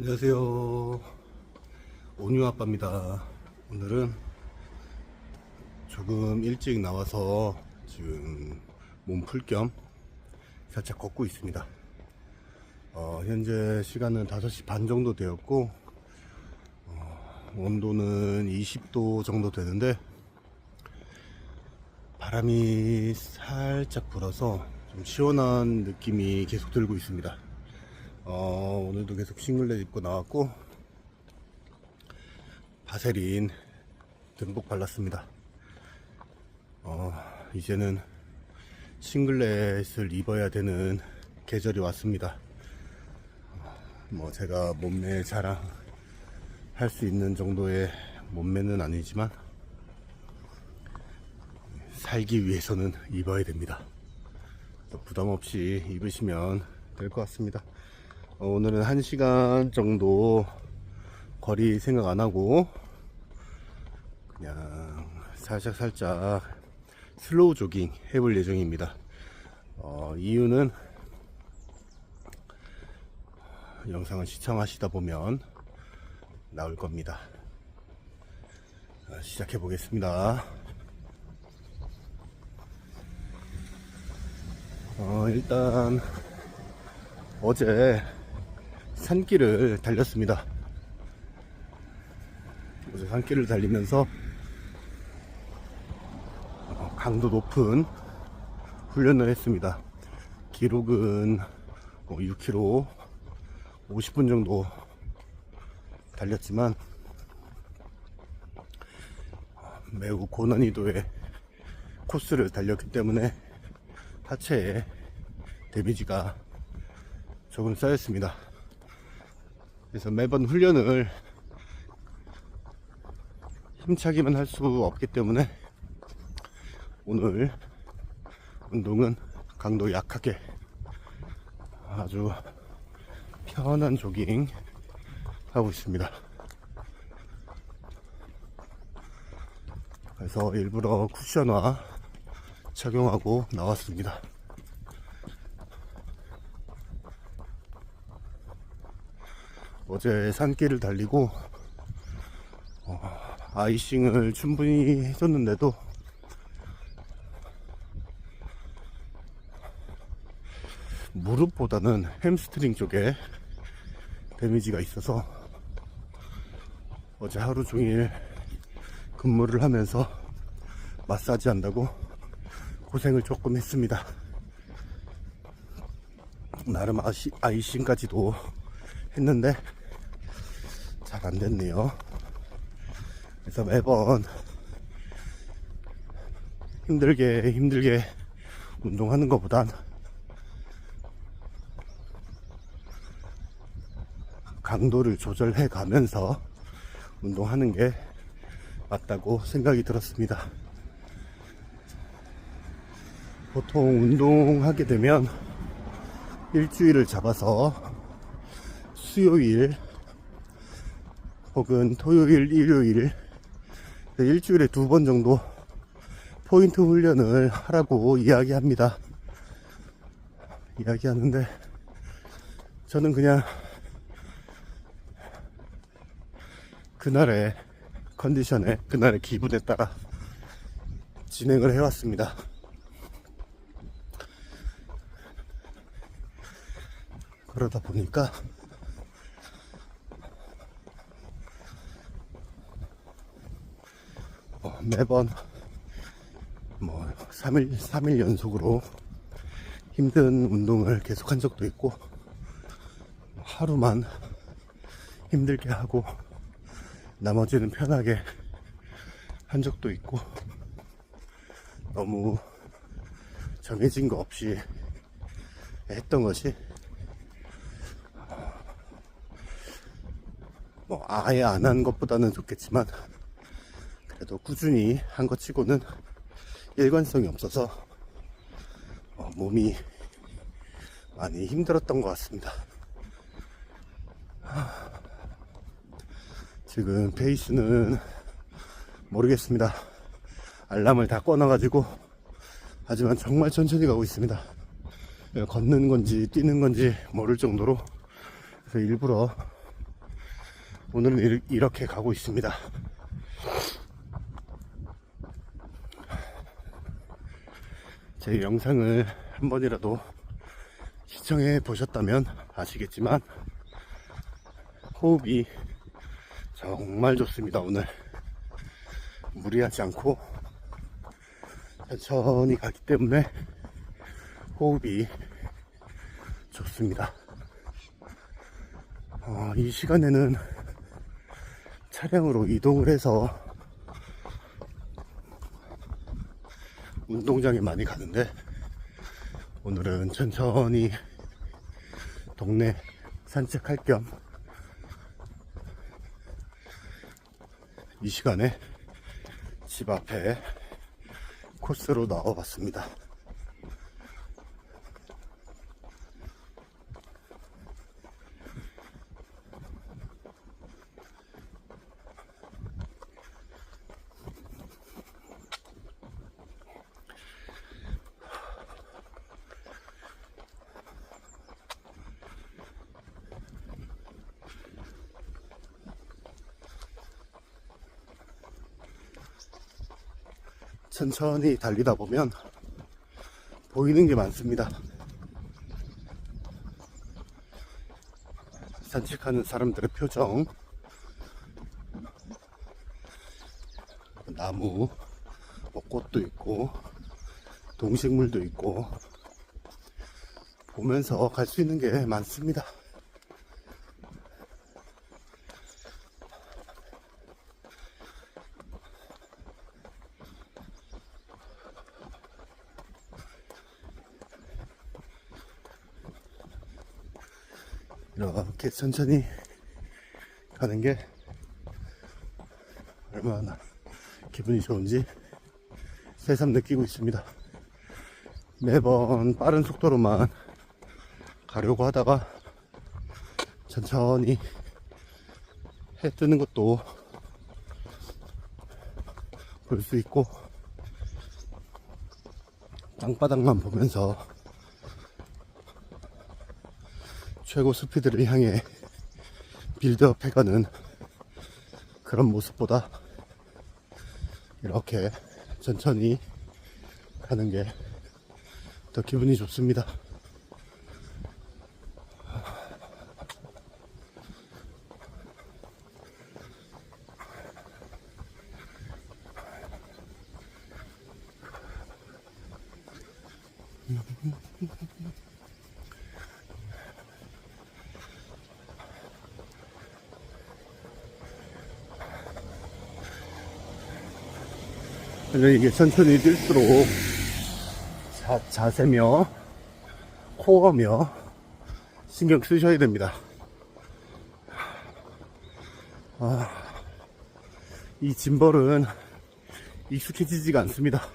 안녕하세요. 온유아빠입니다. 오늘은 조금 일찍 나와서 지금 몸 풀 겸 살짝 걷고 있습니다. 현재 시간은 5시 반 정도 되었고, 온도는 20도 정도 되는데 바람이 살짝 불어서 좀 시원한 느낌이 계속 들고 있습니다. 오늘도 계속 싱글렛 입고 나왔고 바세린 듬뿍 발랐습니다. 이제는 싱글렛을 입어야 되는 계절이 왔습니다. 제가 몸매 자랑 할 수 있는 정도의 몸매는 아니지만 살기 위해서는 입어야 됩니다. 부담 없이 입으시면 될 것 같습니다. 오늘은 1시간 정도 거리 생각 안 하고 그냥 살짝 슬로우 조깅 해볼 예정입니다. 이유는 영상을 시청하시다 보면 나올 겁니다. 시작해 보겠습니다. 일단 어제 산길을 달렸습니다. 어제 산길을 달리면서 강도 높은 훈련을 했습니다. 기록은 6km 50분 정도 달렸지만 매우 고난이도의 코스를 달렸기 때문에 하체에 데미지가 조금 쌓였습니다. 그래서 매번 훈련을 힘차게만 할 수 없기 때문에 오늘 운동은 강도 약하게 아주 편한 조깅 하고 있습니다. 그래서 일부러 쿠션화 착용하고 나왔습니다. 어제 산길을 달리고 아이싱을 충분히 해줬는데도 무릎보다는 햄스트링 쪽에 데미지가 있어서 어제 하루 종일 근무를 하면서 마사지 한다고 고생을 조금 했습니다. 나름 아이싱까지도 했는데 잘 안됐네요. 그래서 매번 힘들게 운동하는 것보단 강도를 조절해 가면서 운동하는 게 맞다고 생각이 들었습니다. 보통 운동하게 되면 일주일을 잡아서 수요일 혹은 토요일, 일요일 일주일에 2번 정도 포인트 훈련을 하라고 이야기하는데 저는 그냥 그날의 컨디션에 그날의 기분에 따라 진행을 해왔습니다. 그러다 보니까 매번 3일 연속으로 힘든 운동을 계속한 적도 있고 하루만 힘들게 하고 나머지는 편하게 한 적도 있고 너무 정해진 거 없이 했던 것이 아예 안 한 것보다는 좋겠지만 그래도 꾸준히 한 것 치고는 일관성이 없어서 몸이 많이 힘들었던 것 같습니다. 지금 페이스는 모르겠습니다. 알람을 다 꺼놔가지고 하지만 정말 천천히 가고 있습니다. 걷는 건지 뛰는 건지 모를 정도로. 그래서 일부러 오늘은 이렇게 가고 있습니다. 제 영상을 한 번이라도 시청해 보셨다면 아시겠지만 호흡이 정말 좋습니다. 오늘 무리하지 않고 천천히 가기 때문에 호흡이 좋습니다. 이 시간에는 차량으로 이동을 해서 운동장에 많이 가는데 오늘은 천천히 동네 산책할 겸 이 시간에 집 앞에 코스로 나와 봤습니다. 천천히 달리다 보면 보이는 게 많습니다. 산책하는 사람들의 표정, 나무, 꽃도 있고 동식물도 있고 보면서 갈 수 있는 게 많습니다. 이렇게 천천히 가는 게 얼마나 기분이 좋은지 새삼 느끼고 있습니다. 매번 빠른 속도로만 가려고 하다가 천천히 해 뜨는 것도 볼 수 있고 땅바닥만 보면서 최고 스피드를 향해 빌드업 해가는 그런 모습보다 이렇게 천천히 가는 게 더 기분이 좋습니다. 이게 천천히 뛸수록 자세며 코어며 신경 쓰셔야 됩니다. 이 짐벌은 익숙해지지가 않습니다.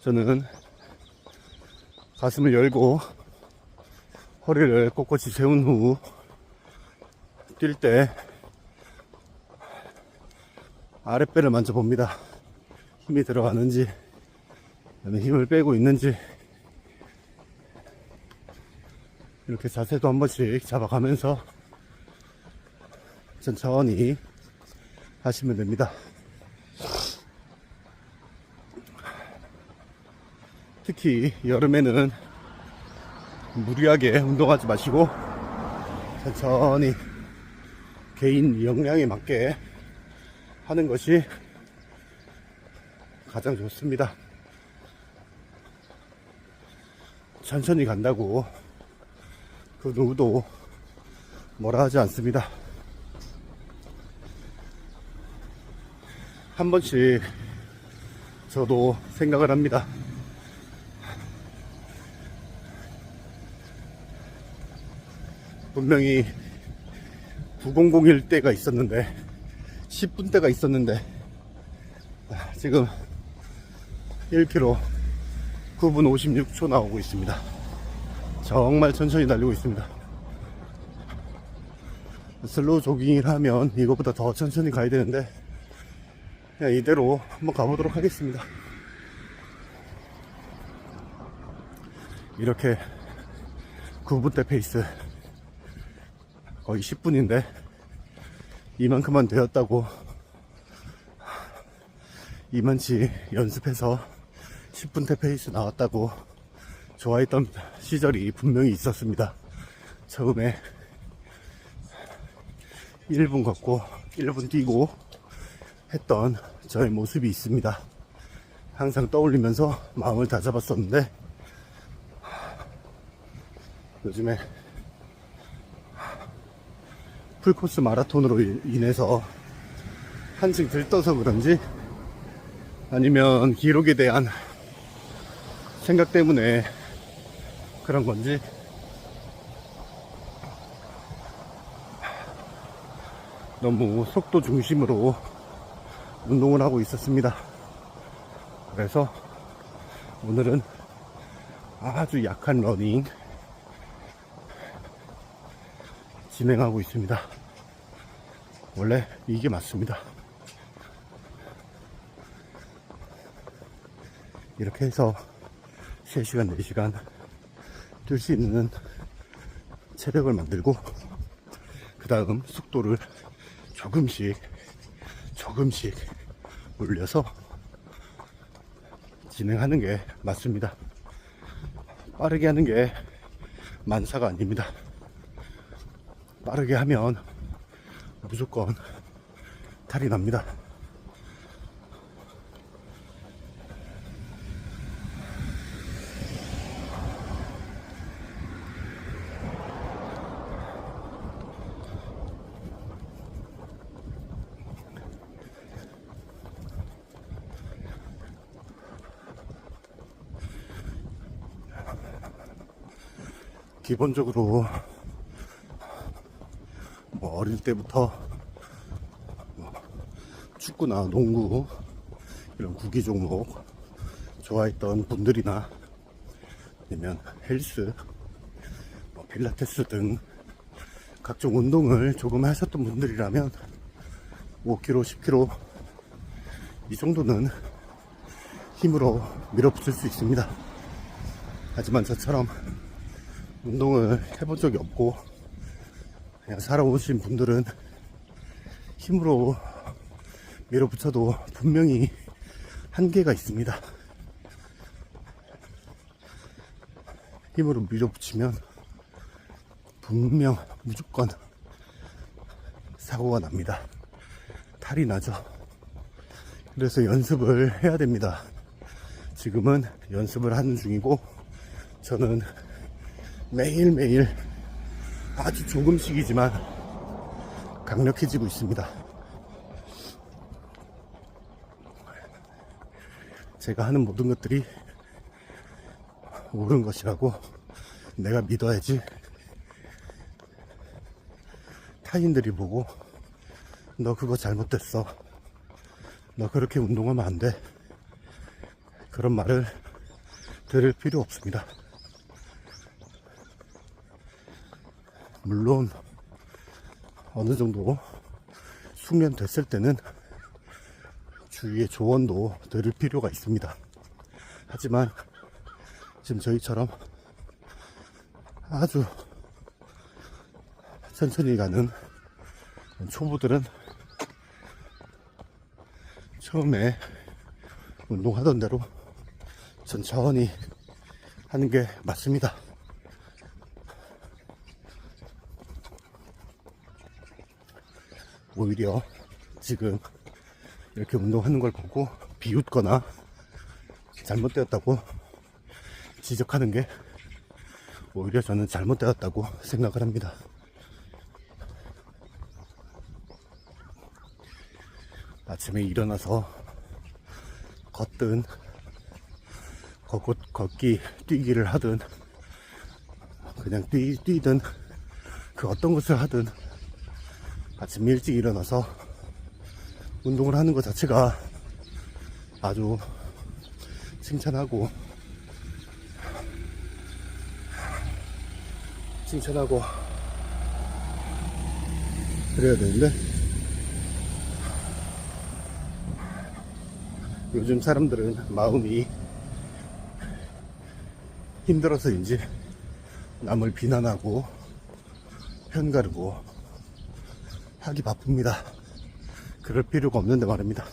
저는 가슴을 열고 허리를 꼿꼿이 세운 후 뛸 때 아랫배를 만져봅니다. 힘이 들어가는지 힘을 빼고 있는지 이렇게 자세도 한 번씩 잡아가면서 천천히 하시면 됩니다. 특히 여름에는 무리하게 운동하지 마시고 천천히 개인 역량에 맞게 하는 것이 가장 좋습니다. 천천히 간다고 그 누구도 뭐라 하지 않습니다. 한 번씩 저도 생각을 합니다. 분명히 9001 때가 있었는데 10분 때가 있었는데 지금 1km 9분 56초 나오고 있습니다. 정말 천천히 달리고 있습니다. 슬로우 조깅을 하면 이거보다 더 천천히 가야 되는데 그냥 이대로 한번 가보도록 하겠습니다. 이렇게 9분대 페이스 거의 10분인데 이만큼만 되었다고 이만치 연습해서 10분대 페이스 나왔다고 좋아했던 시절이 분명히 있었습니다. 처음에 1분 걷고 1분 뛰고 했던 저의 모습이 있습니다. 항상 떠올리면서 마음을 다잡았었는데 요즘에 풀코스 마라톤으로 인해서 한층 들떠서 그런지 아니면 기록에 대한 생각 때문에 그런 건지 너무 속도 중심으로 운동을 하고 있었습니다. 그래서 오늘은 아주 약한 러닝 진행하고 있습니다. 원래 이게 맞습니다. 이렇게 해서 3시간, 4시간 뛸 수 있는 체력을 만들고 그 다음 속도를 조금씩 올려서 진행하는 게 맞습니다. 빠르게 하는 게 만사가 아닙니다. 빠르게 하면 무조건 탈이 납니다. 기본적으로 뭐 어릴 때부터 축구나 농구 이런 구기 종목 좋아했던 분들이나 아니면 헬스, 필라테스 등 각종 운동을 조금 하셨던 분들이라면 5kg, 10kg 이 정도는 힘으로 밀어붙일 수 있습니다. 하지만 저처럼 운동을 해본 적이 없고 그냥 살아오신 분들은 힘으로 밀어붙여도 분명히 한계가 있습니다. 힘으로 밀어붙이면 분명 무조건 사고가 납니다. 탈이 나죠. 그래서 연습을 해야 됩니다. 지금은 연습을 하는 중이고 저는 매일매일 아주 조금씩이지만 강력해지고 있습니다. 제가 하는 모든 것들이 옳은 것이라고 내가 믿어야지 타인들이 보고 너 그거 잘못됐어, 너 그렇게 운동하면 안 돼, 그런 말을 들을 필요 없습니다. 물론 어느 정도 숙련됐을 때는 주위의 조언도 들을 필요가 있습니다. 하지만 지금 저희처럼 아주 천천히 가는 초보들은 처음에 운동하던 대로 천천히 하는 게 맞습니다. 오히려 지금 이렇게 운동하는 걸 보고 비웃거나 잘못되었다고 지적하는 게 오히려 저는 잘못되었다고 생각을 합니다. 아침에 일어나서 걷든 뛰기를 하든 그냥 뛰든 그 어떤 것을 하든 아침 일찍 일어나서 운동을 하는 것 자체가 아주 칭찬하고 그래야 되는데 요즘 사람들은 마음이 힘들어서인지 남을 비난하고 편가르고 하기 바쁩니다. 그럴 필요가 없는데 말입니다.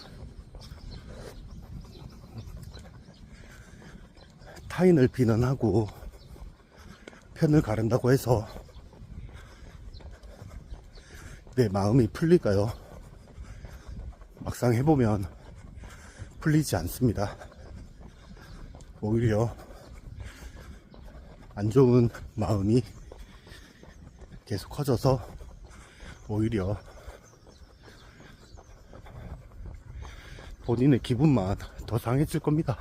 타인을 비난하고 편을 가른다고 해서 내 마음이 풀릴까요? 막상 해보면 풀리지 않습니다. 오히려 안 좋은 마음이 계속 커져서 오히려 본인의 기분만 더 상해질 겁니다.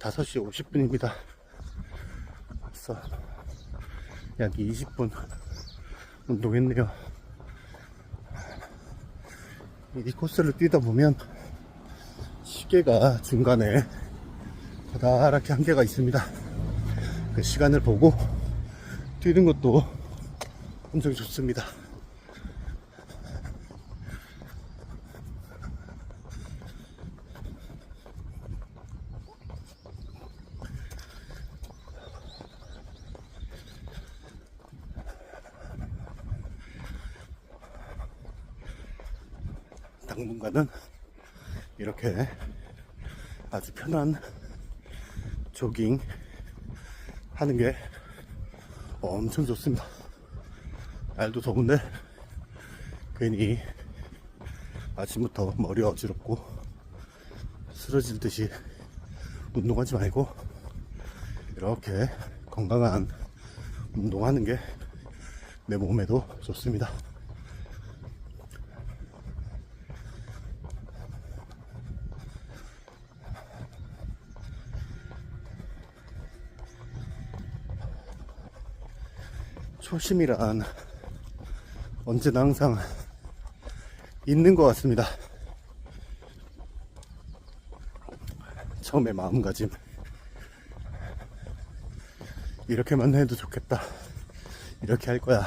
(5시 50분입니다) 벌써 약 20분 운동했네요. 이 코스를 뛰다 보면 시계가 중간에 커다랗게 한계가 있습니다. 그 시간을 보고 뛰는 것도 엄청 좋습니다. 당분간은 이렇게 아주 편한 조깅 하는 게 엄청 좋습니다. 날도 더운데 괜히 아침부터 머리 어지럽고 쓰러질 듯이 운동하지 말고 이렇게 건강한 운동하는 게 내 몸에도 좋습니다. 초심이란 언제나 항상 있는 것 같습니다. 처음에 마음가짐 이렇게만 해도 좋겠다, 이렇게 할 거야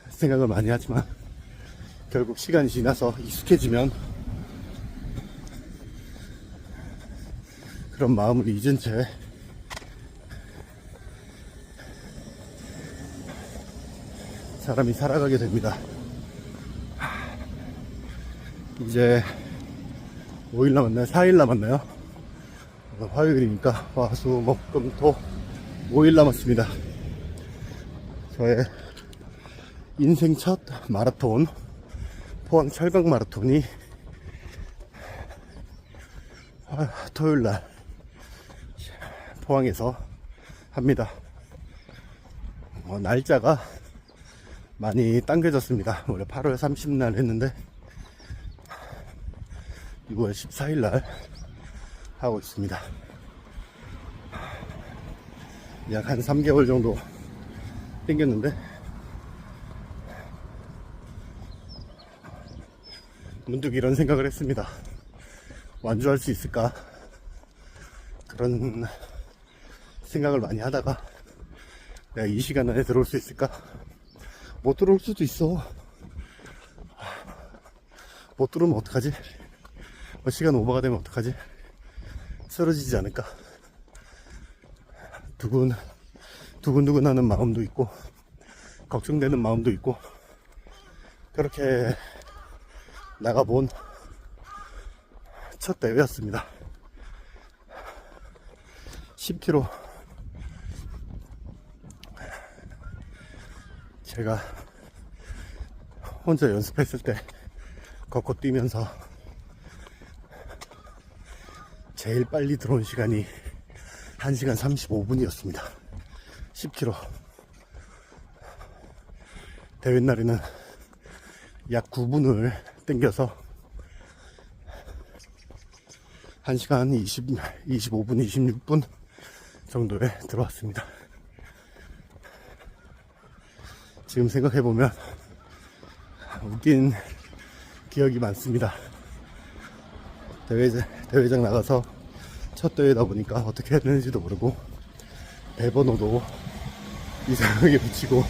생각을 많이 하지만 결국 시간이 지나서 익숙해지면 그런 마음을 잊은 채 사람이 살아가게 됩니다. 이제 5일 남았나요? 4일 남았나요? 화요일이니까 화, 수, 목, 금, 토 5일 남았습니다. 저의 인생 첫 마라톤, 포항 철강 마라톤이 토요일날 포항에서 합니다. 날짜가 많이 당겨졌습니다. 원래 8월 30날 했는데 6월 14일날 하고 있습니다. 약 한 3개월 정도 땡겼는데 문득 이런 생각을 했습니다. 완주할 수 있을까? 그런 생각을 많이 하다가 내가 이 시간 안에 들어올 수 있을까? 못 들어올 수도 있어. 못 들어오면 어떡하지? 시간 오버가 되면 어떡하지? 쓰러지지 않을까? 두근두근 하는 마음도 있고 걱정되는 마음도 있고 그렇게 나가본 첫 대회였습니다. 10km 제가 혼자 연습했을 때 걷고 뛰면서 제일 빨리 들어온 시간이 1시간 35분이었습니다. 10km. 대회 날에는 약 9분을 땡겨서 1시간 25분, 26분 정도에 들어왔습니다. 지금 생각해보면 웃긴 기억이 많습니다. 대회장 나가서 첫 대회다 보니까 어떻게 해야 되는지도 모르고 배번호도 이상하게 붙이고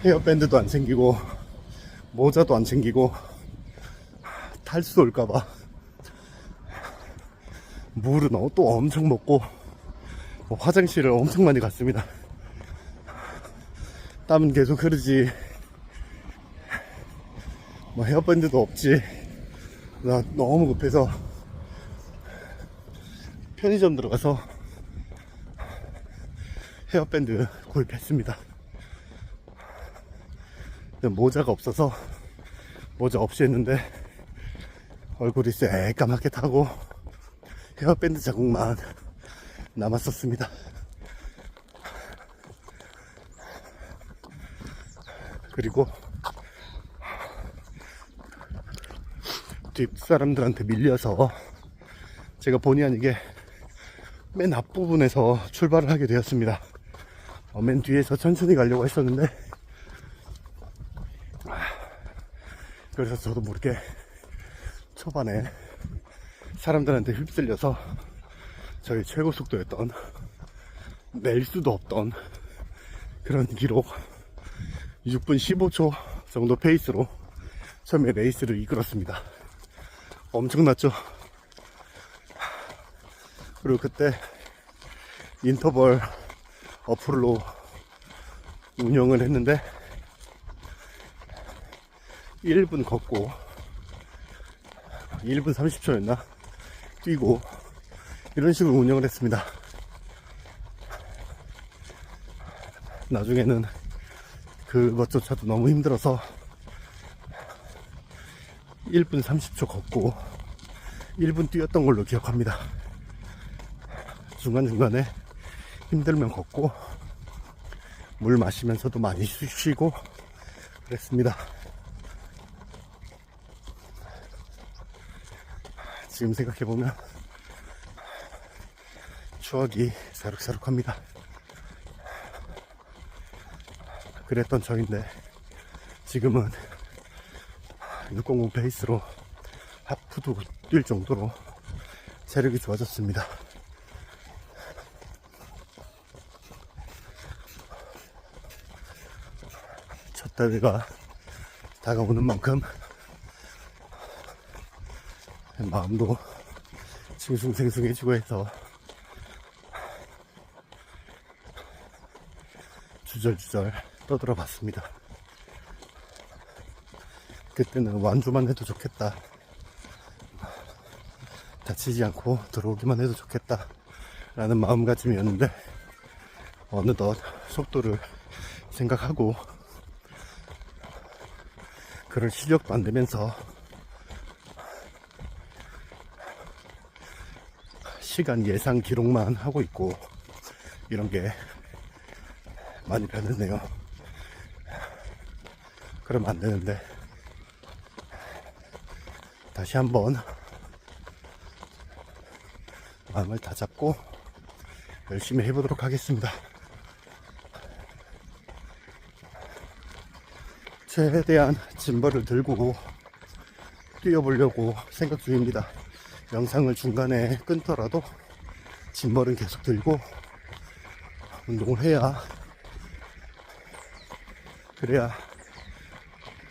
헤어밴드도 안 챙기고 모자도 안 챙기고 탈수 올까봐 물은 또 엄청 먹고 화장실을 엄청 많이 갔습니다. 땀은 계속 흐르지 헤어밴드도 없지. 나 너무 급해서 편의점 들어가서 헤어밴드 구입했습니다. 모자가 없어서 모자 없이 했는데 얼굴이 새까맣게 타고 헤어밴드 자국만 남았었습니다. 그리고 뒷 사람들한테 밀려서 제가 본의 아니게 맨 앞부분에서 출발을 하게 되었습니다. 맨 뒤에서 천천히 가려고 했었는데 그래서 저도 모르게 초반에 사람들한테 휩쓸려서 저희 최고 속도였던 낼 수도 없던 그런 기록 6분 15초 정도 페이스로 처음에 레이스를 이끌었습니다. 엄청났죠. 그리고 그때 인터벌 어플로 운영을 했는데 1분 걷고 1분 30초였나 뛰고 이런 식으로 운영을 했습니다. 나중에는 그것조차도 너무 힘들어서 1분 30초 걷고 1분 뛰었던 걸로 기억합니다. 중간중간에 힘들면 걷고 물 마시면서도 많이 쉬고 그랬습니다. 지금 생각해보면 추억이 새록새록합니다. 그랬던 저인데 지금은 600 페이스로 하프도 뛸 정도로 체력이 좋아졌습니다. 첫 대회가 다가오는 만큼 마음도 싱숭생숭해지고 해서 주절주절 떠들어 봤습니다. 그때는 완주만 해도 좋겠다, 다치지 않고 들어오기만 해도 좋겠다 라는 마음가짐이었는데 어느덧 속도를 생각하고 그럴 실력도 안 되면서 시간 예상 기록만 하고 있고 이런 게 많이 변했네요. 그러면 안 되는데 다시 한번 마음을 다잡고 열심히 해보도록 하겠습니다. 최대한 짐벌을 들고 뛰어보려고 생각 중입니다. 영상을 중간에 끊더라도 짐벌은 계속 들고 운동을 해야 그래야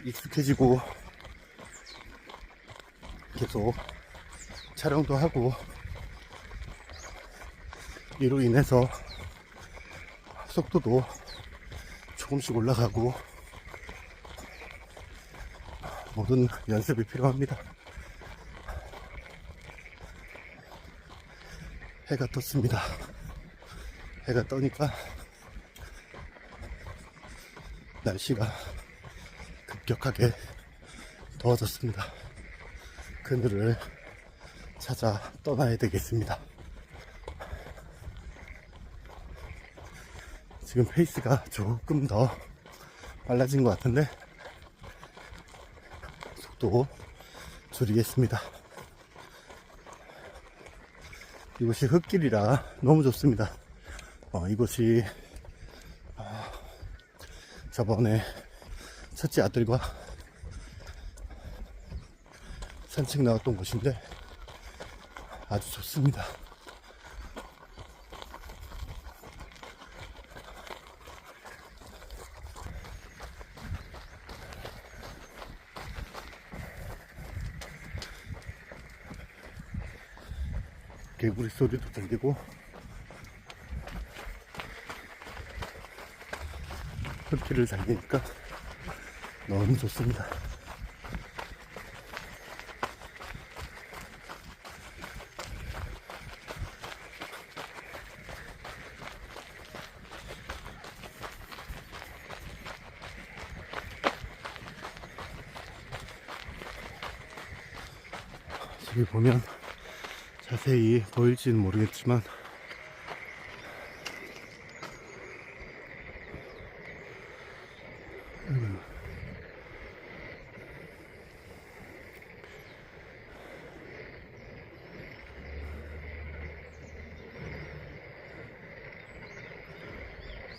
익숙해지고 계속 촬영도 하고 이로 인해서 속도도 조금씩 올라가고 모든 연습이 필요합니다. 해가 떴습니다. 해가 떠니까 날씨가 급격하게 더워졌습니다. 그늘을 찾아 떠나야 되겠습니다. 지금 페이스가 조금 더 빨라진 것 같은데 속도 줄이겠습니다. 이곳이 흙길이라 너무 좋습니다. 이곳이 저번에 첫째 아들과 산책 나왔던 곳인데 아주 좋습니다. 개구리 소리도 들리고 흙길을 달리니까 너무 좋습니다. 저기 보면 자세히 보일지는 모르겠지만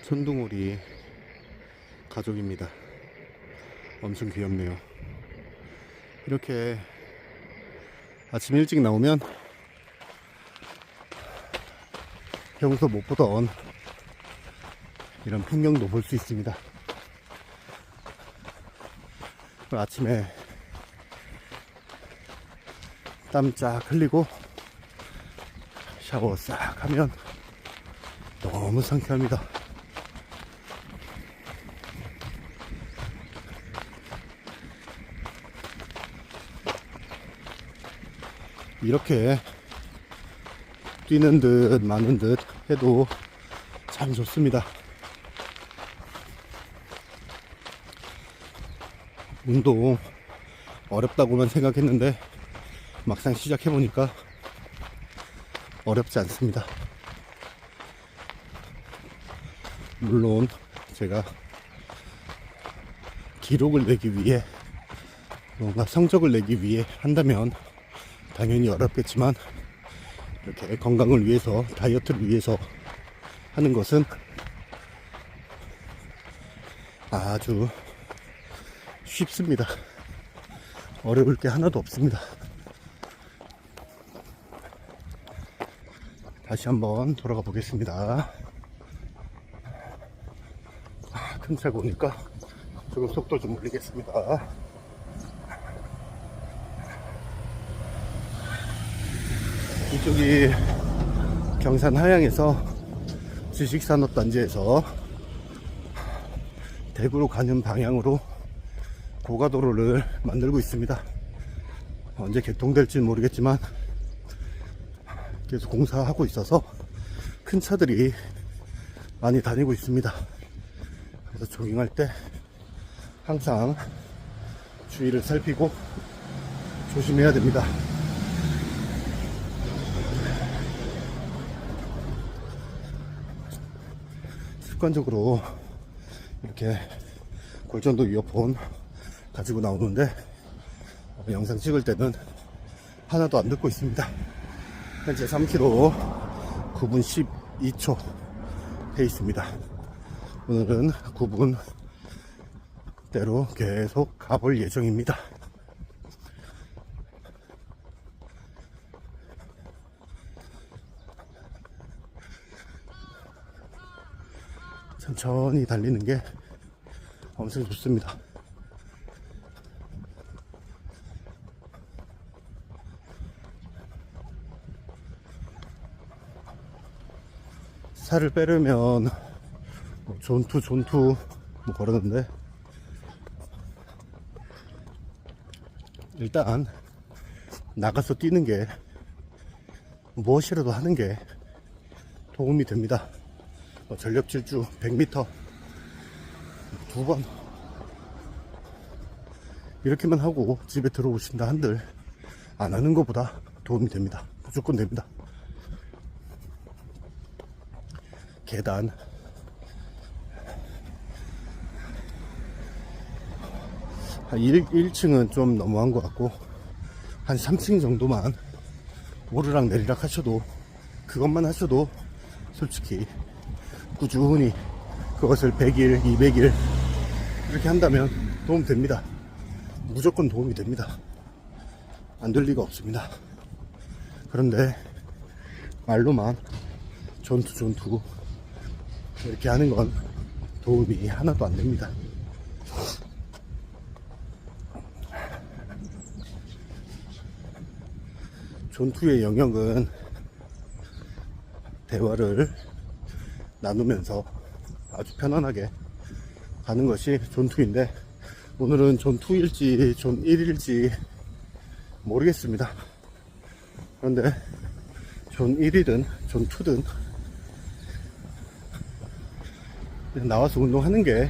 천둥오리 가족입니다. 엄청 귀엽네요. 이렇게 아침 일찍 나오면 평소 못 보던 이런 풍경도 볼 수 있습니다. 아침에 땀 쫙 흘리고 샤워 싹 하면 너무 상쾌합니다. 이렇게 뛰는 듯 마는 듯 해도 참 좋습니다. 운동 어렵다고만 생각했는데 막상 시작해보니까 어렵지 않습니다. 물론 제가 기록을 내기 위해 뭔가 성적을 내기 위해 한다면 당연히 어렵겠지만 이렇게 건강을 위해서 다이어트를 위해서 하는 것은 아주 쉽습니다. 어려울 게 하나도 없습니다. 다시 한번 돌아가 보겠습니다. 큰 차 보니까 조금 속도 좀 올리겠습니다. 이쪽이 경산 하양에서 지식산업단지에서 대구로 가는 방향으로 고가도로를 만들고 있습니다. 언제 개통될지는 모르겠지만 계속 공사하고 있어서 큰 차들이 많이 다니고 있습니다. 그래서 조깅할 때 항상 주위를 살피고 조심해야 됩니다. 습관적으로 이렇게 골전도 이어폰 가지고 나오는데 영상 찍을 때는 하나도 안 듣고 있습니다. 현재 3km 9분 12초 페이스입니다. 오늘은 9분대로 계속 가볼 예정입니다. 천천히 달리는 게 엄청 좋습니다. 살을 빼려면 뭐 존투 뭐 그러는데 일단 나가서 뛰는 게 무엇이라도 하는 게 도움이 됩니다. 전력 질주 100m 2번 이렇게만 하고 집에 들어오신다 한들 안 하는 것보다 도움이 됩니다. 무조건 됩니다. 계단 1층은 좀 너무한 것 같고 한 3층 정도만 오르락 내리락 하셔도 그것만 하셔도 솔직히 꾸준히 그것을 100일, 200일 이렇게 한다면 도움 됩니다. 무조건 도움이 됩니다. 안 될 리가 없습니다. 그런데 말로만 전투 이렇게 하는 건 도움이 하나도 안 됩니다. 전투의 영역은 대화를 나누면서 아주 편안하게 가는 것이 전투인데, 오늘은 전투일지 전 1일지 모르겠습니다. 그런데 전 1일은 전 2든 그냥 나와서 운동하는 게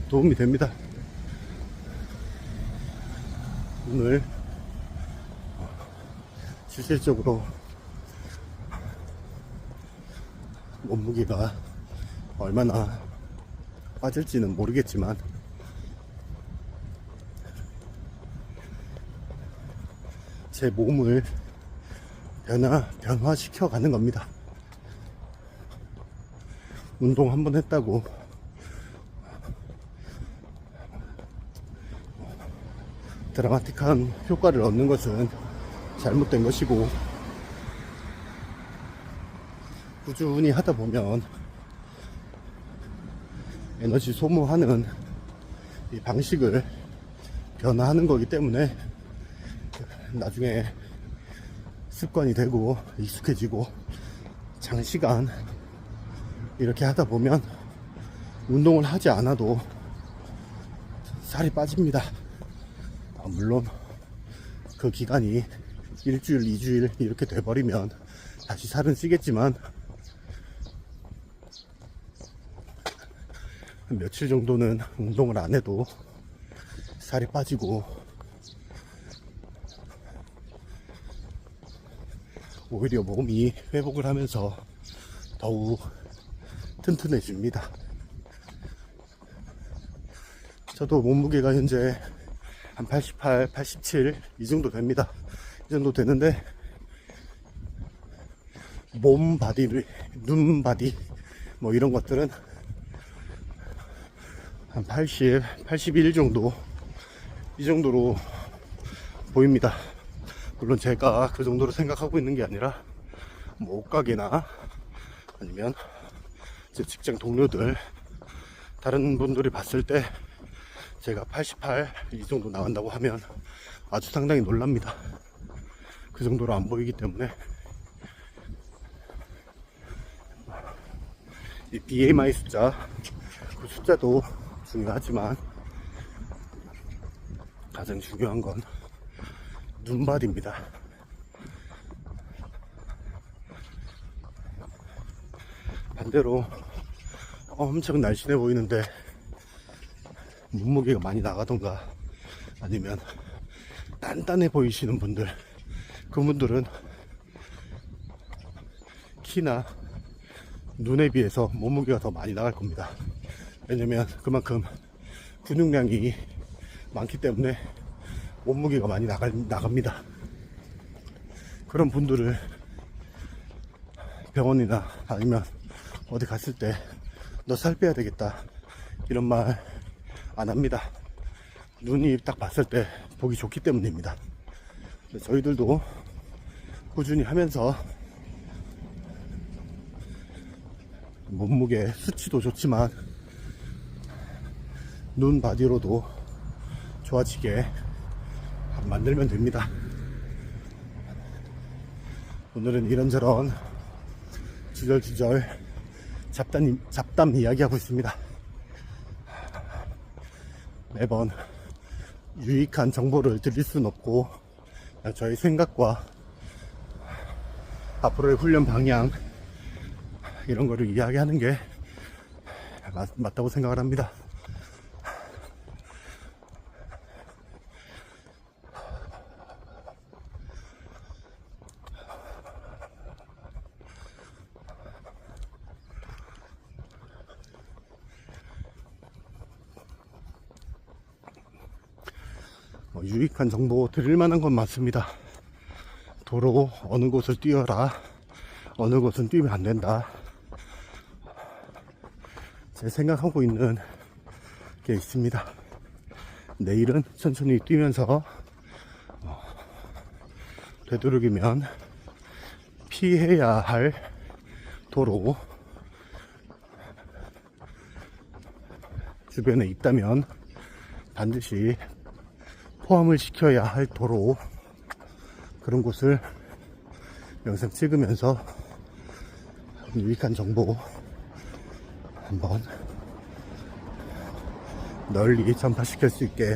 도움이 됩니다. 오늘 실질적으로 몸무게가 얼마나 빠질지는 모르겠지만 제 몸을 변화시켜 가는 겁니다. 운동 한번 했다고 드라마틱한 효과를 얻는 것은 잘못된 것이고, 꾸준히 하다 보면 에너지 소모하는 이 방식을 변화하는 거기 때문에 나중에 습관이 되고 익숙해지고 장시간 이렇게 하다 보면 운동을 하지 않아도 살이 빠집니다. 물론 그 기간이 일주일, 2주일 이렇게 돼버리면 다시 살은 찌겠지만, 며칠 정도는 운동을 안 해도 살이 빠지고 오히려 몸이 회복을 하면서 더욱 튼튼해집니다. 저도 몸무게가 현재 한 88, 87 이 정도 됩니다. 이 정도 되는데 몸 바디, 눈 바디 뭐 이런 것들은 한 80, 81 정도, 이 정도로 보입니다. 물론 제가 그 정도로 생각하고 있는 게 아니라 뭐 옷가게나 아니면 제 직장 동료들, 다른 분들이 봤을 때 제가 88 이 정도 나간다고 하면 아주 상당히 놀랍니다. 그 정도로 안 보이기 때문에 이 BMI 숫자, 그 숫자도 중요하지만 가장 중요한 건 눈발입니다. 반대로 엄청 날씬해 보이는데 몸무게가 많이 나가던가 아니면 단단해 보이시는 분들, 그분들은 키나 눈에 비해서 몸무게가 더 많이 나갈 겁니다. 왜냐면 그만큼 근육량이 많기 때문에 몸무게가 많이 나갑니다. 그런 분들을 병원이나 아니면 어디 갔을 때 너 살 빼야 되겠다 이런 말 안 합니다. 눈이 딱 봤을 때 보기 좋기 때문입니다. 저희들도 꾸준히 하면서 몸무게 수치도 좋지만 눈 바디로도 좋아지게 만들면 됩니다. 오늘은 이런저런 주절주절 잡담 이야기하고 있습니다. 매번 유익한 정보를 드릴 수는 없고 저희 생각과 앞으로의 훈련 방향 이런 거를 이야기하는 게 맞다고 생각을 합니다. 유익한 정보 드릴 만한 건 맞습니다. 도로 어느 곳을 뛰어라, 어느 곳은 뛰면 안 된다, 제 생각하고 있는 게 있습니다. 내일은 천천히 뛰면서 되도록이면 피해야 할 도로 주변에 있다면 반드시 포함을 시켜야 할 도로, 그런 곳을 영상 찍으면서 유익한 정보 한번 널리 전파시킬 수 있게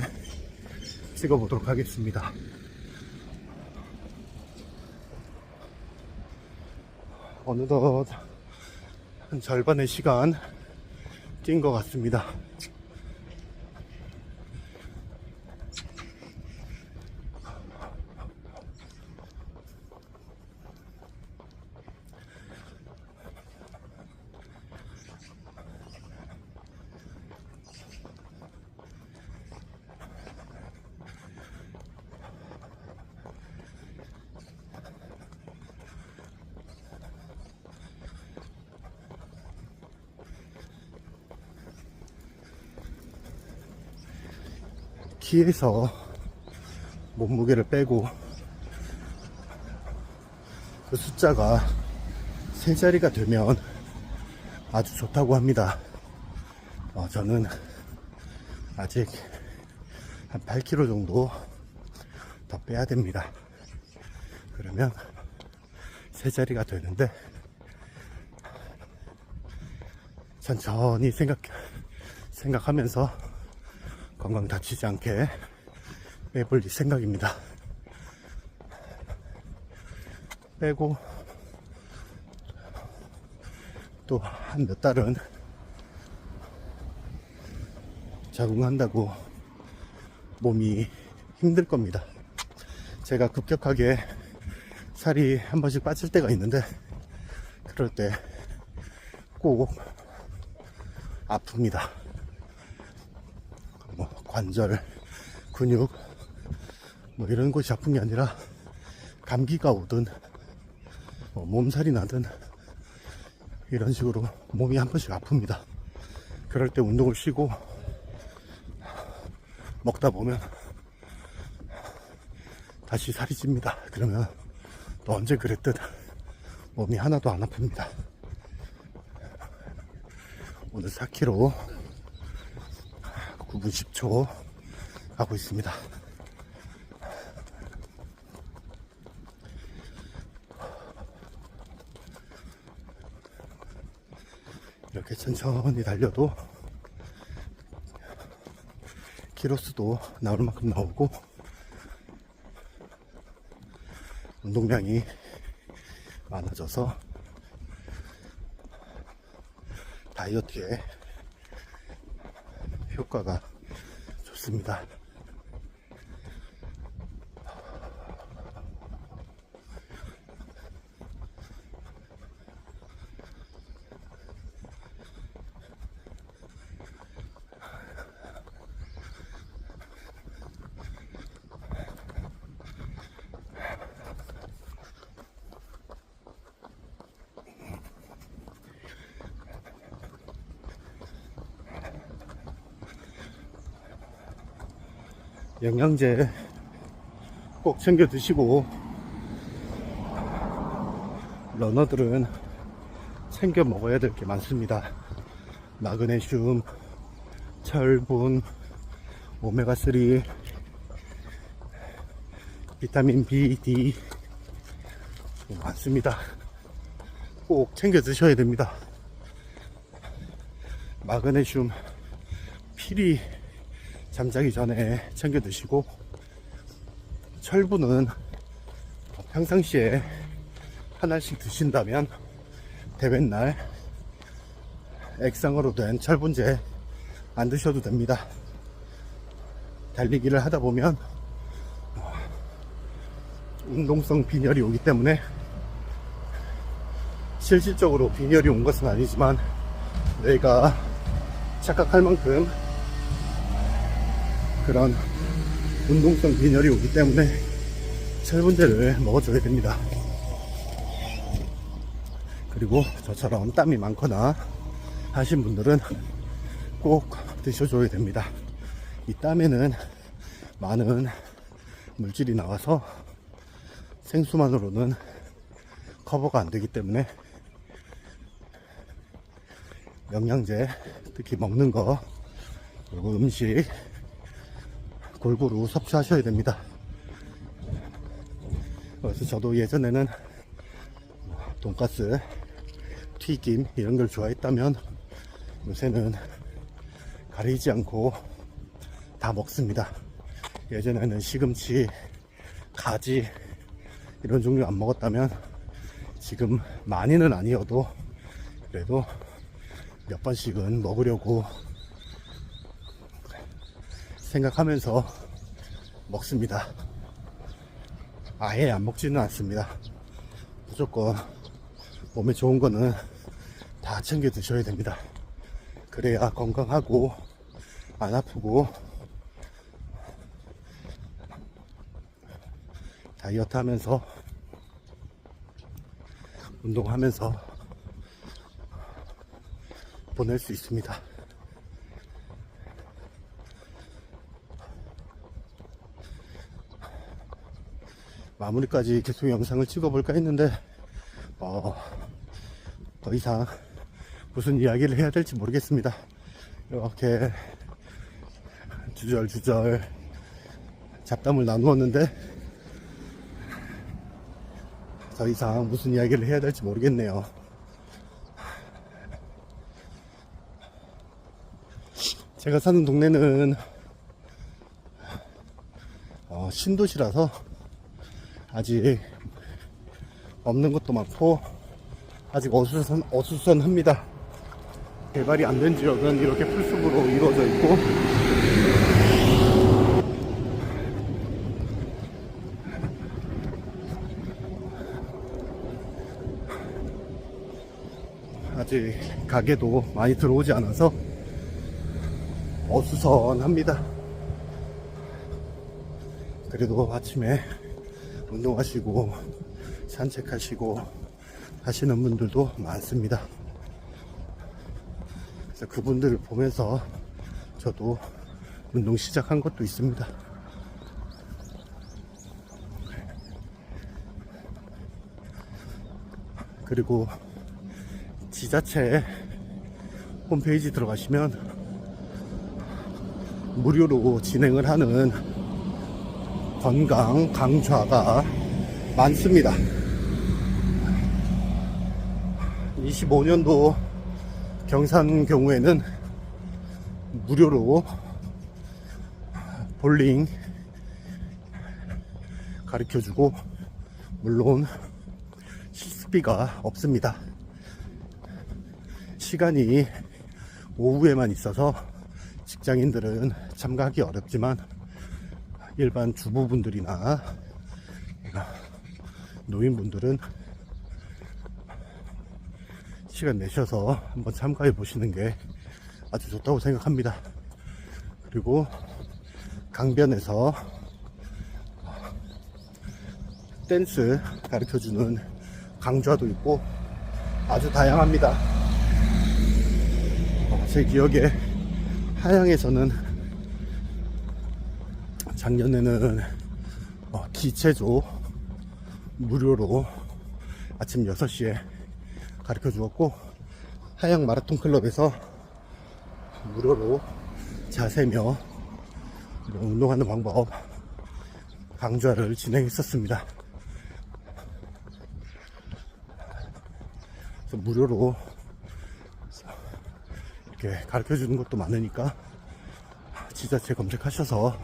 찍어보도록 하겠습니다. 어느덧 한 절반의 시간 뛴 것 같습니다. 키에서 몸무게를 빼고 그 숫자가 세 자리가 되면 아주 좋다고 합니다. 저는 아직 한 8kg 정도 더 빼야 됩니다. 그러면 세 자리가 되는데, 천천히 생각하면서 건강 다치지 않게 빼볼 생각입니다. 빼고 또 한 몇 달은 적응한다고 몸이 힘들 겁니다. 제가 급격하게 살이 한 번씩 빠질 때가 있는데, 그럴 때 꼭 아픕니다. 관절, 근육 이런 곳이 아픈 게 아니라 감기가 오든 몸살이 나든 이런 식으로 몸이 한 번씩 아픕니다. 그럴 때 운동을 쉬고 먹다 보면 다시 살이 찝니다. 그러면 또 언제 그랬듯 몸이 하나도 안 아픕니다. 오늘 4km 9분 10초 가고 있습니다. 이렇게 천천히 달려도 키로수도 나올 만큼 나오고 운동량이 많아져서 다이어트에 효과가 좋습니다. 영양제 꼭 챙겨 드시고, 러너들은 챙겨 먹어야 될 게 많습니다. 마그네슘, 철분, 오메가3, 비타민 B, D 많습니다. 꼭 챙겨 드셔야 됩니다. 마그네슘 필히 잠자기 전에 챙겨 드시고, 철분은 평상시에 하나씩 드신다면 대회날 액상으로 된 철분제 안 드셔도 됩니다. 달리기를 하다 보면 운동성 빈혈이 오기 때문에, 실질적으로 빈혈이 온 것은 아니지만 뇌가 착각할 만큼 그런 운동성 빈혈이 오기 때문에 철분제를 먹어줘야 됩니다. 그리고 저처럼 땀이 많거나 하신 분들은 꼭 드셔줘야 됩니다. 이 땀에는 많은 물질이 나와서 생수만으로는 커버가 안 되기 때문에 영양제, 특히 먹는 거, 그리고 음식 골고루 섭취하셔야 됩니다. 그래서 저도 예전에는 돈가스, 튀김 이런 걸 좋아했다면 요새는 가리지 않고 다 먹습니다. 예전에는 시금치, 가지 이런 종류 안 먹었다면 지금 많이는 아니어도 그래도 몇 번씩은 먹으려고 생각하면서 먹습니다. 아예 안 먹지는 않습니다. 무조건 몸에 좋은 거는 다 챙겨 드셔야 됩니다. 그래야 건강하고 안 아프고 다이어트 하면서 운동하면서 보낼 수 있습니다. 마무리까지 계속 영상을 찍어볼까 했는데 더 이상 무슨 이야기를 해야 될지 모르겠습니다. 이렇게 주절주절 잡담을 나누었는데 더 이상 무슨 이야기를 해야 될지 모르겠네요. 제가 사는 동네는 신도시라서 아직 없는 것도 많고 아직 어수선합니다. 개발이 안 된 지역은 이렇게 풀숲으로 이루어져 있고 아직 가게도 많이 들어오지 않아서 어수선합니다. 그래도 아침에 운동하시고 산책하시고 하시는 분들도 많습니다. 그래서 그분들을 보면서 저도 운동 시작한 것도 있습니다. 그리고 지자체 홈페이지 들어가시면 무료로 진행을 하는 건강 강좌가 많습니다. 25년도 경산 경우에는 무료로 볼링 가르쳐주고 물론 실습비가 없습니다. 시간이 오후에만 있어서 직장인들은 참가하기 어렵지만 일반 주부분들이나 노인분들은 시간 내셔서 한번 참가해 보시는 게 아주 좋다고 생각합니다. 그리고 강변에서 댄스 가르쳐주는 강좌도 있고 아주 다양합니다. 제 기억에 하양에서는 작년에는 기체조 무료로 아침 6시에 가르쳐 주었고 하양 마라톤 클럽에서 무료로 자세며 운동하는 방법 강좌를 진행했었습니다. 그래서 무료로 이렇게 가르쳐 주는 것도 많으니까 지자체 검색하셔서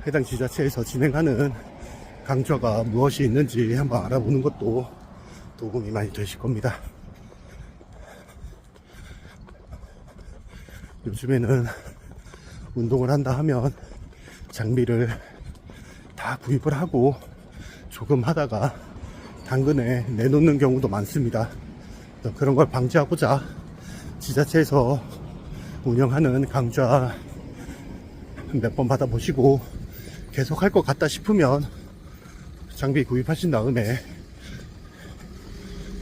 해당 지자체에서 진행하는 강좌가 무엇이 있는지 한번 알아보는 것도 도움이 많이 되실 겁니다. 요즘에는 운동을 한다 하면 장비를 다 구입을 하고 조금 하다가 당근에 내놓는 경우도 많습니다. 그런 걸 방지하고자 지자체에서 운영하는 강좌 몇 번 받아보시고 계속 할 것 같다 싶으면 장비 구입하신 다음에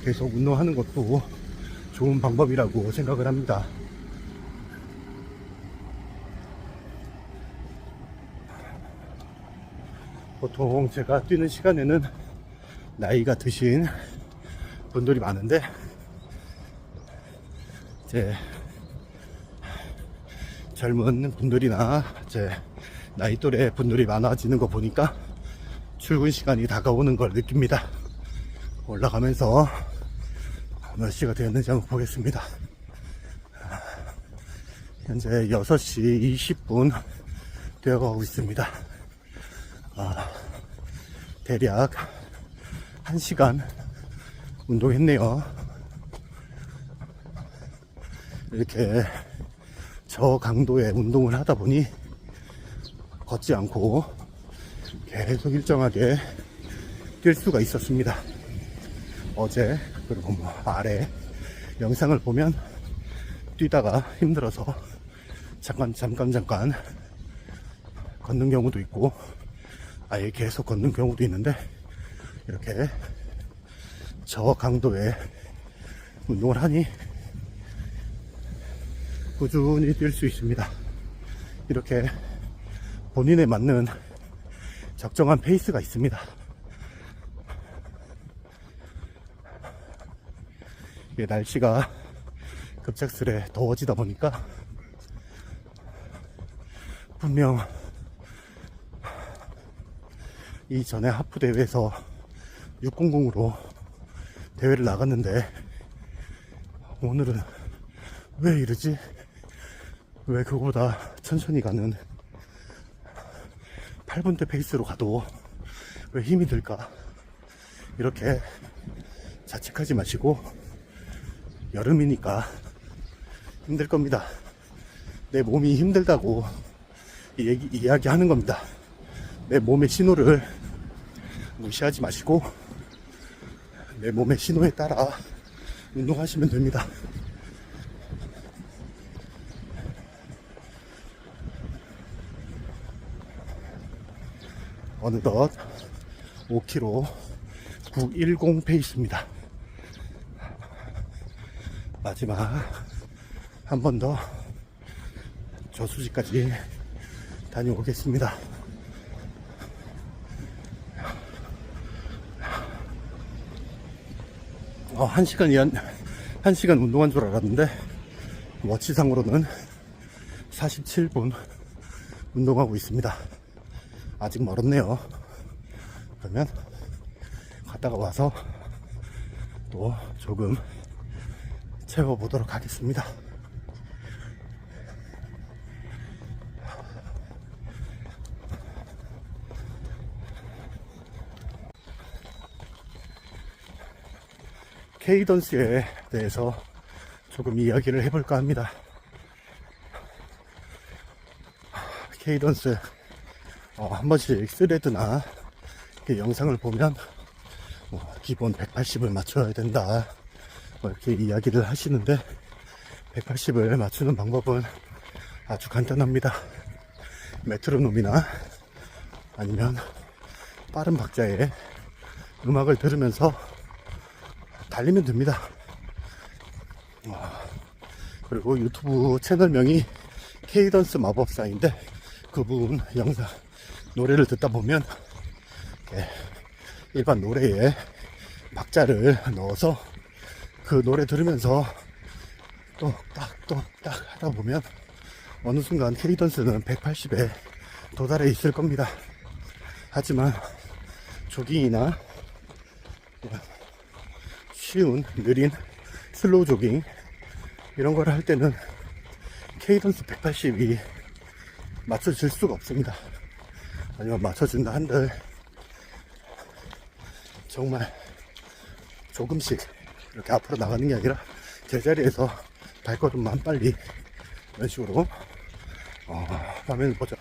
계속 운동하는 것도 좋은 방법이라고 생각을 합니다. 보통 제가 뛰는 시간에는 나이가 드신 분들이 많은데, 이제 젊은 분들이나 제 나이 또래 분들이 많아지는 거 보니까 출근 시간이 다가오는 걸 느낍니다. 올라가면서 몇 시가 되었는지 한번 보겠습니다. 현재 6시 20분 되어가고 있습니다. 대략 1시간 운동했네요. 이렇게 저강도의 운동을 하다 보니 걷지 않고 계속 일정하게 뛸 수가 있었습니다. 어제 그리고 아래 영상을 보면 뛰다가 힘들어서 잠깐 걷는 경우도 있고 아예 계속 걷는 경우도 있는데, 이렇게 저강도의 운동을 하니 꾸준히 뛸 수 있습니다. 이렇게 본인에 맞는 적정한 페이스가 있습니다. 날씨가 급작스레 더워지다 보니까 분명 이전에 하프 대회에서 600으로 대회를 나갔는데 오늘은 왜 이러지? 왜 그거보다 천천히 가는 8분대 페이스로 가도 왜 힘이 들까? 이렇게 자책하지 마시고, 여름이니까 힘들 겁니다. 내 몸이 힘들다고 이야기하는 겁니다. 내 몸의 신호를 무시하지 마시고 내 몸의 신호에 따라 운동하시면 됩니다. 어느덧 5km 910 페이스입니다. 마지막 한 번 더 저수지까지 다녀오겠습니다. 한 시간 운동한 줄 알았는데 워치상으로는 47분 운동하고 있습니다. 아직 멀었네요. 그러면 갔다가 와서 또 조금 채워보도록 하겠습니다. 케이던스에 대해서 조금 이야기를 해볼까 합니다. 케이던스 한 번씩 스레드나 영상을 보면 기본 180을 맞춰야 된다 이렇게 이야기를 하시는데, 180을 맞추는 방법은 아주 간단합니다. 메트로놈이나 아니면 빠른 박자의 음악을 들으면서 달리면 됩니다. 그리고 유튜브 채널명이 케이던스 마법사인데, 그분 영상 노래를 듣다 보면 일반 노래에 박자를 넣어서 그 노래 들으면서 똑딱 하다 보면 어느 순간 케이던스는 180에 도달해 있을 겁니다. 하지만 조깅이나 쉬운 느린 슬로우 조깅 이런 거를 할 때는 케이던스 180이 맞춰질 수가 없습니다. 아니면 맞춰준다 한들 정말 조금씩 이렇게 앞으로 나가는 게 아니라 제자리에서 발걸음만 빨리 이런 식으로 화면을 보자.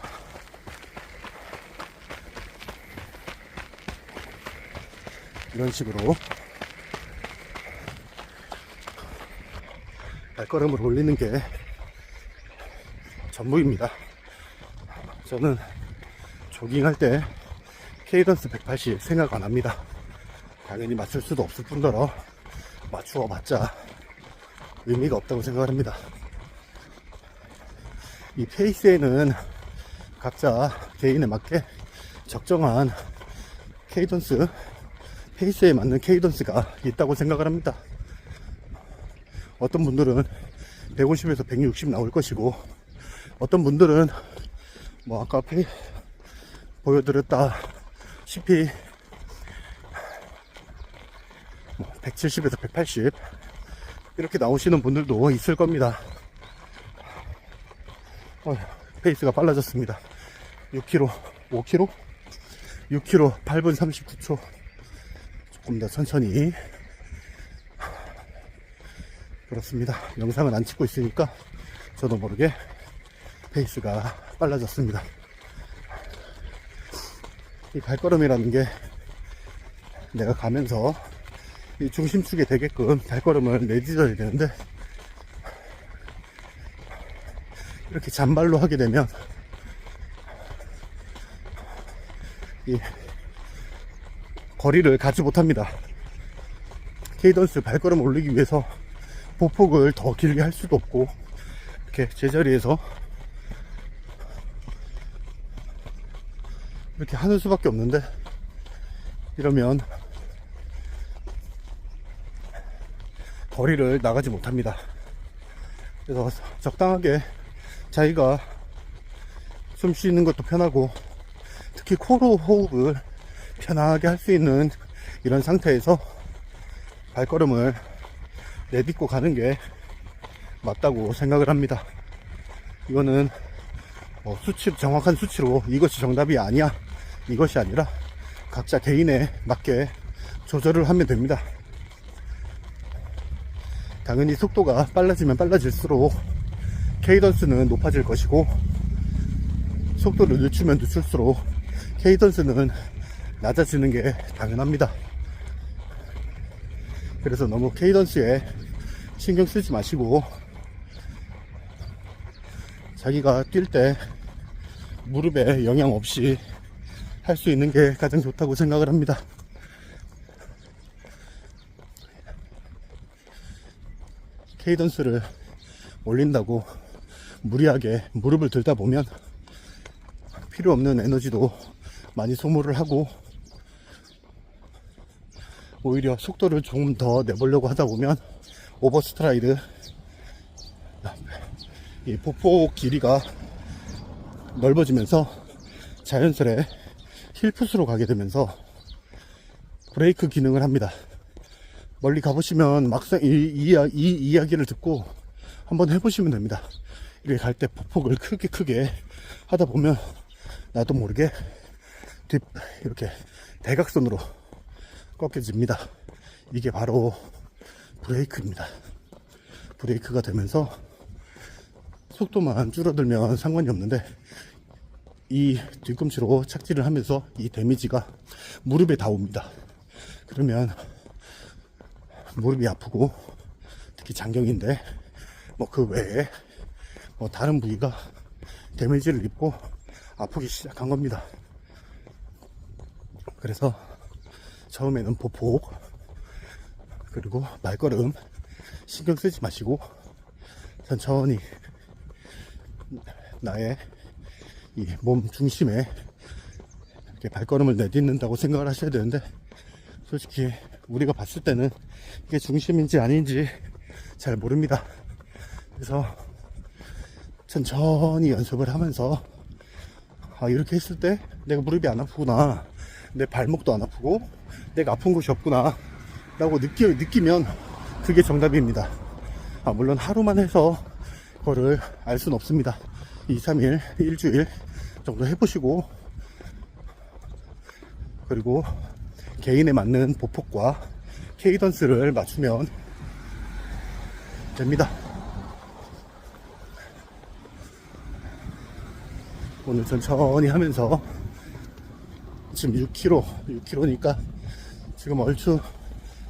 이런 식으로 발걸음을 올리는 게 전부입니다. 저는 조깅할 때 케이던스 180 생각 안 합니다. 당연히 맞출 수도 없을 뿐더러 맞추어 봤자 의미가 없다고 생각을 합니다. 이 페이스에는 각자 개인에 맞게 적정한 케이던스, 페이스에 맞는 케이던스가 있다고 생각을 합니다. 어떤 분들은 150에서 160 나올 것이고, 어떤 분들은 뭐 아까 보여드렸다시피 170에서 180 이렇게 나오시는 분들도 있을 겁니다. 페이스가 빨라졌습니다. 6km, 5km? 6km 8분 39초. 조금 더 천천히. 그렇습니다. 영상은 안 찍고 있으니까 저도 모르게 페이스가 빨라졌습니다. 이 발걸음이라는 게 내가 가면서 이 중심축에 되게끔 발걸음을 내딛어야 되는데, 이렇게 잔발로 하게 되면 이 거리를 가지 못합니다. 케이던스 발걸음 올리기 위해서 보폭을 더 길게 할 수도 없고, 이렇게 제자리에서 이렇게 하는 수밖에 없는데, 이러면 거리를 나가지 못합니다. 그래서 적당하게 자기가 숨 쉬는 것도 편하고, 특히 코로 호흡을 편하게 할 수 있는 이런 상태에서 발걸음을 내딛고 가는 게 맞다고 생각을 합니다. 이거는 정확한 수치로 이것이 정답이 아니야, 이것이 아니라 각자 개인에 맞게 조절을 하면 됩니다. 당연히 속도가 빨라지면 빨라질수록 케이던스는 높아질 것이고, 속도를 늦추면 늦출수록 케이던스는 낮아지는 게 당연합니다. 그래서 너무 케이던스에 신경 쓰지 마시고, 자기가 뛸 때 무릎에 영향 없이 할 수 있는 게 가장 좋다고 생각을 합니다. 케이던스를 올린다고 무리하게 무릎을 들다 보면 필요 없는 에너지도 많이 소모를 하고, 오히려 속도를 조금 더 내보려고 하다 보면 오버스트라이드, 이 보폭 길이가 넓어지면서 자연스레 힐풋으로 가게 되면서 브레이크 기능을 합니다. 멀리 가보시면 막상 이 이야기를 듣고 한번 해보시면 됩니다. 이렇게 갈 때 보폭을 크게 하다 보면 나도 모르게 이렇게 대각선으로 꺾여집니다. 이게 바로 브레이크입니다. 브레이크가 되면서 속도만 줄어들면 상관이 없는데, 이 뒤꿈치로 착지를 하면서 이 데미지가 무릎에 다 옵니다. 그러면 무릎이 아프고, 특히 장경인데 뭐 그 외에 뭐 다른 부위가 데미지를 입고 아프기 시작한 겁니다. 그래서 처음에는 보폭, 그리고 발걸음 신경 쓰지 마시고 천천히 나의 이 몸 중심에 이렇게 발걸음을 내딛는다고 생각을 하셔야 되는데, 솔직히 우리가 봤을 때는 이게 중심인지 아닌지 잘 모릅니다. 그래서 천천히 연습을 하면서, 이렇게 했을 때 내가 무릎이 안 아프구나, 내 발목도 안 아프고 내가 아픈 곳이 없구나 라고 느끼면 그게 정답입니다. 물론 하루만 해서 그거를 알 수는 없습니다. 2, 3일, 일주일 정도 해보시고, 그리고 개인에 맞는 보폭과 케이던스를 맞추면 됩니다. 오늘 천천히 하면서 지금 6km니까 지금 얼추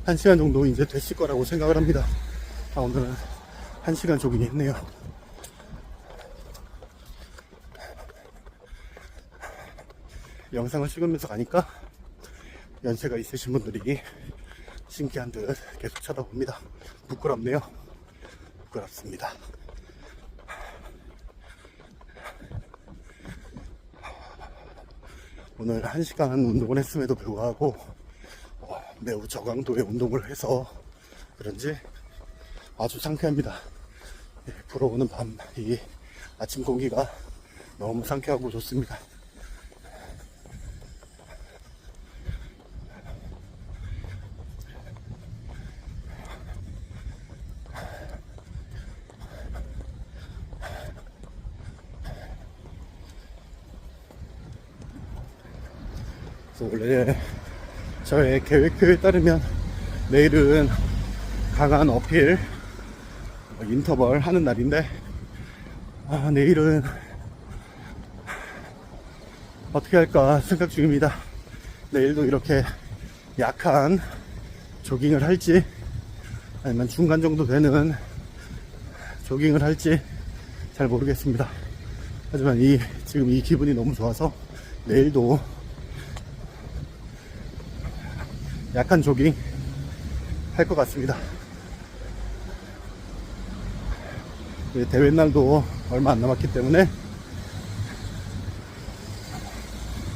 1시간 정도 이제 됐을 거라고 생각을 합니다. 오늘은 1시간 조깅이 했네요. 영상을 찍으면서 가니까 연세가 있으신 분들이 신기한 듯 계속 쳐다봅니다. 부끄럽네요. 부끄럽습니다. 오늘 1시간 운동을 했음에도 불구하고 매우 저강도의 운동을 해서 그런지 아주 상쾌합니다. 불어오는 밤, 이 아침 공기가 너무 상쾌하고 좋습니다. 그래서 원래 저의 계획표에 따르면 내일은 강한 어필 인터벌 하는 날인데 내일은 어떻게 할까 생각 중입니다. 내일도 이렇게 약한 조깅을 할지 아니면 중간 정도 되는 조깅을 할지 잘 모르겠습니다. 하지만 지금 이 기분이 너무 좋아서 내일도 약한 조깅 할 것 같습니다. 대회 날도 얼마 안 남았기 때문에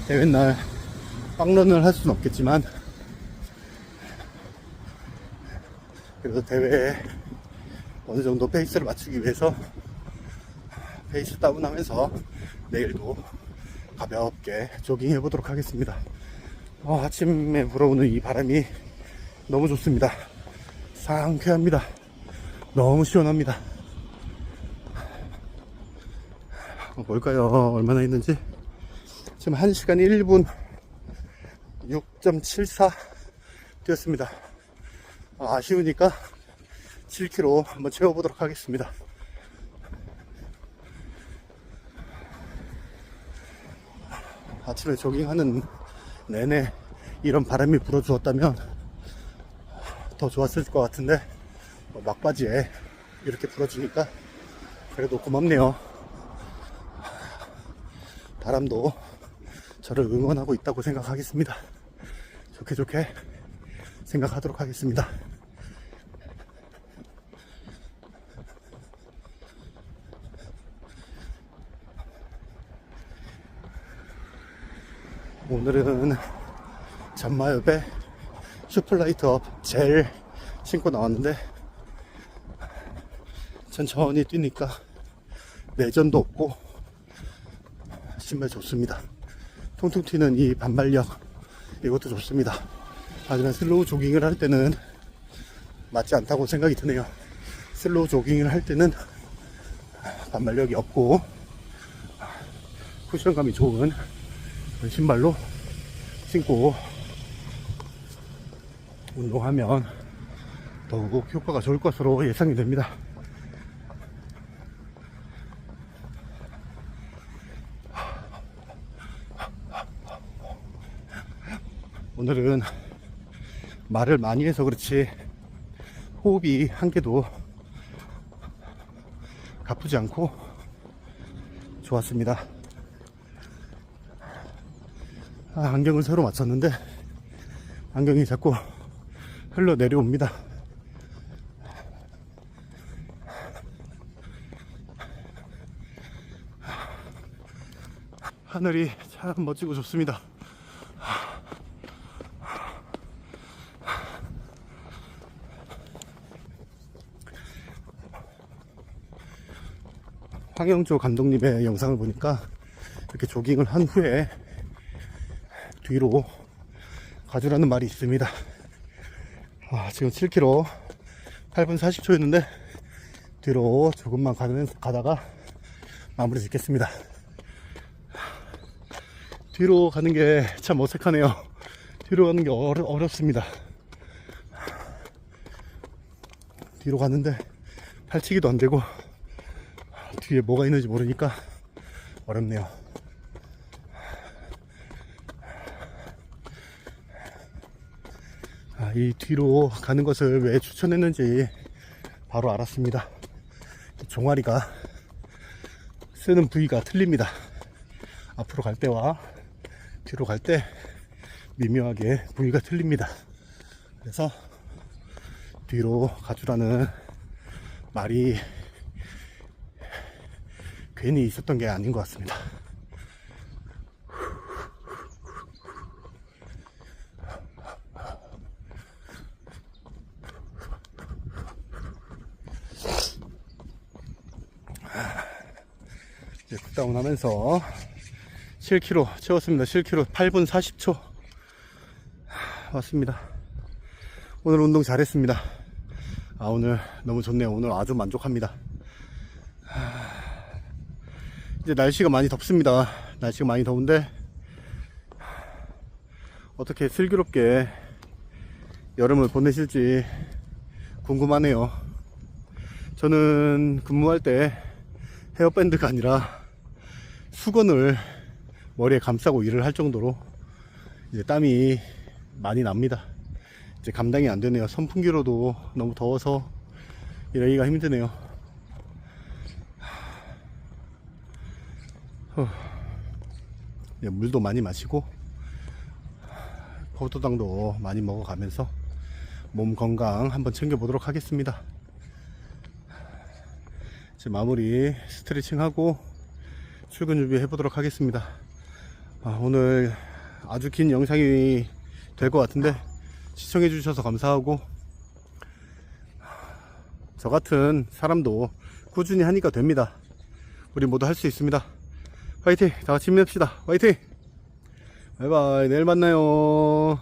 대회 날 빵런을 할 수는 없겠지만 그래도 대회에 어느 정도 페이스를 맞추기 위해서 페이스 다운하면서 내일도 가볍게 조깅 해보도록 하겠습니다. 아침에 불어오는 이 바람이 너무 좋습니다. 상쾌합니다. 너무 시원합니다. 뭘까요? 얼마나 있는지. 지금 1시간 1분 6.74 뛰었습니다. 아쉬우니까 7km 한번 채워보도록 하겠습니다. 아침에 조깅하는 내내 이런 바람이 불어주었다면 더 좋았을 것 같은데 막바지에 이렇게 불어주니까 그래도 고맙네요. 바람도 저를 응원하고 있다고 생각하겠습니다. 좋게 좋게 생각하도록 하겠습니다. 오늘은 잔마엽에 슈플라이트업 젤 신고 나왔는데 천천히 뛰니까 내전도 없고 신발 좋습니다. 통통 튀는 이 반발력 이것도 좋습니다. 하지만 슬로우 조깅을 할 때는 맞지 않다고 생각이 드네요. 슬로우 조깅을 할 때는 반발력이 없고 쿠션감이 좋은 신발로 신고 운동하면 더욱 효과가 좋을 것으로 예상이 됩니다. 오늘은 말을 많이 해서 그렇지 호흡이 한 개도 가쁘지 않고 좋았습니다. 안경을 새로 맞췄는데 안경이 자꾸 흘러 내려옵니다. 하늘이 참 멋지고 좋습니다. 황영조 감독님의 영상을 보니까 이렇게 조깅을 한 후에 뒤로 가주라는 말이 있습니다. 지금 7km 8분 40초였는데 뒤로 조금만 가다가 마무리 짓겠습니다. 뒤로 가는 게 참 어색하네요. 뒤로 가는 게 어렵습니다. 뒤로 가는데 팔치기도 안 되고 뒤에 뭐가 있는지 모르니까 어렵네요. 이 뒤로 가는 것을 왜 추천했는지 바로 알았습니다. 종아리가 쓰는 부위가 틀립니다. 앞으로 갈 때와 뒤로 갈 때 미묘하게 부위가 틀립니다. 그래서 뒤로 가주라는 말이 괜히 있었던 게 아닌 것 같습니다. 이제 쿨다운 하면서 7km 채웠습니다. 7km 8분 40초 왔습니다. 오늘 운동 잘했습니다. 오늘 너무 좋네요. 오늘 아주 만족합니다. 이제 날씨가 많이 덥습니다. 날씨가 많이 더운데 어떻게 슬기롭게 여름을 보내실지 궁금하네요. 저는 근무할 때 헤어밴드가 아니라 수건을 머리에 감싸고 일을 할 정도로 이제 땀이 많이 납니다. 이제 감당이 안 되네요. 선풍기로도 너무 더워서 일하기가 힘드네요. 이제 물도 많이 마시고 포도당도 많이 먹어가면서 몸 건강 한번 챙겨보도록 하겠습니다. 이제 마무리 스트레칭하고 출근 준비해 보도록 하겠습니다. 오늘 아주 긴 영상이 될 것 같은데 시청해 주셔서 감사하고, 저 같은 사람도 꾸준히 하니까 됩니다. 우리 모두 할 수 있습니다. 화이팅! 다 같이 힘냅시다. 화이팅! 바이바이. 내일 만나요.